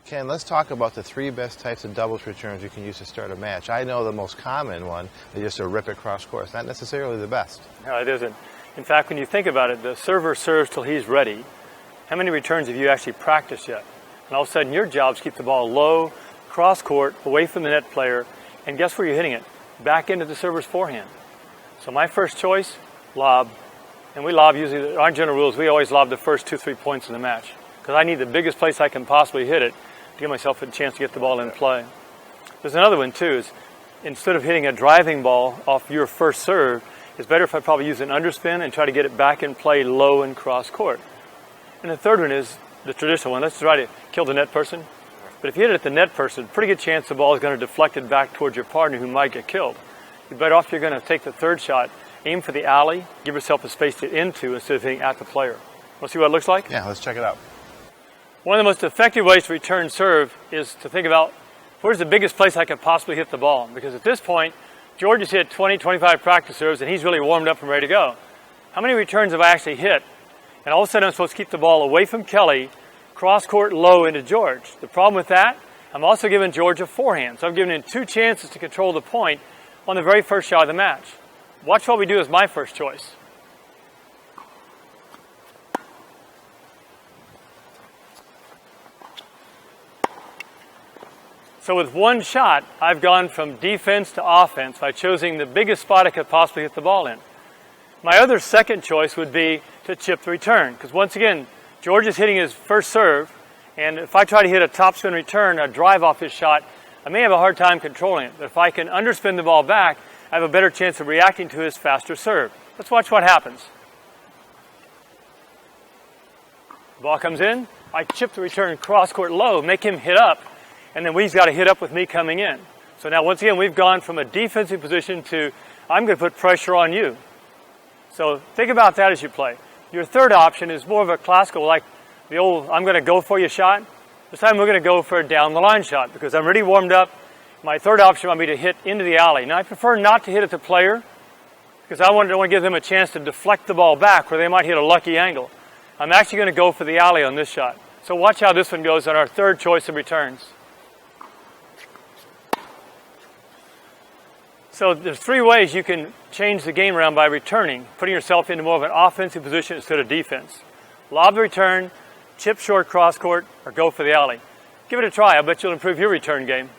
Ken, let's talk about the 3 best types of doubles returns you can use to start a match. I know the most common one is just a rip it cross court. Not necessarily the best. No, it isn't. In fact, when you think about it, the server serves till he's ready. How many returns have you actually practiced yet? And all of a sudden, your job is to keep the ball low, cross court, away from the net player, and guess where you're hitting it? Back into the server's forehand. So my first choice, lob. And we lob usually, our general rules, we always lob the first 2-3 points in the match. Because I need the biggest place I can possibly hit it to give myself a chance to get the ball in play. There's another one too, is instead of hitting a driving ball off your first serve, it's better if I probably use an underspin and try to get it back in play low and cross court. And the third one is the traditional one. Let's try to kill the net person. But if you hit it at the net person, pretty good chance the ball is going to deflect it back towards your partner who might get killed. You're better off if you're going to take the third shot, aim for the alley, give yourself a space to into instead of hitting at the player. Want to see what it looks like? Yeah, let's check it out. One of the most effective ways to return serve is to think about where's the biggest place I could possibly hit the ball. Because at this point, George has hit 20, 25 practice serves, and he's really warmed up and ready to go. How many returns have I actually hit? And all of a sudden, I'm supposed to keep the ball away from Kelly, cross-court low into George. The problem with that, I'm also giving George a forehand. So I'm giving him 2 chances to control the point on the very first shot of the match. Watch what we do as my first choice. So with one shot, I've gone from defense to offense by choosing the biggest spot I could possibly hit the ball in. My other second choice would be to chip the return, because once again, George is hitting his first serve, and if I try to hit a topspin return, a drive off his shot, I may have a hard time controlling it. But if I can underspin the ball back, I have a better chance of reacting to his faster serve. Let's watch what happens. The ball comes in, I chip the return cross-court low, make him hit up, and then he's got to hit up with me coming in. So now once again, we've gone from a defensive position to I'm going to put pressure on you. So think about that as you play. Your third option is more of a classical, like the old I'm going to go for you shot. This time we're going to go for a down the line shot because I'm already warmed up. My third option might be to hit into the alley. Now I prefer not to hit at the player because I want to give them a chance to deflect the ball back where they might hit a lucky angle. I'm actually going to go for the alley on this shot. So watch how this one goes on our third choice of returns. So there's 3 ways you can change the game around by returning, putting yourself into more of an offensive position instead of defense. Lob the return, chip short cross court, or go for the alley. Give it a try. I bet you'll improve your return game.